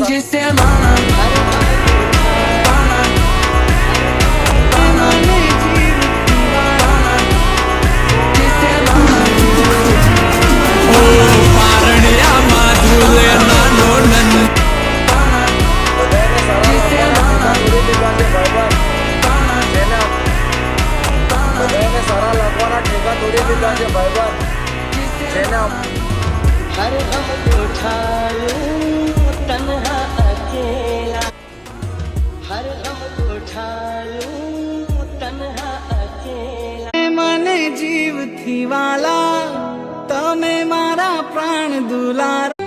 जिसे माना हर हम उठा लूं तन्हा अकेला, हर हम उठा लूं तन्हा अकेला। મને જીવથી વાલા તમે મારા પ્રાણ દુલાર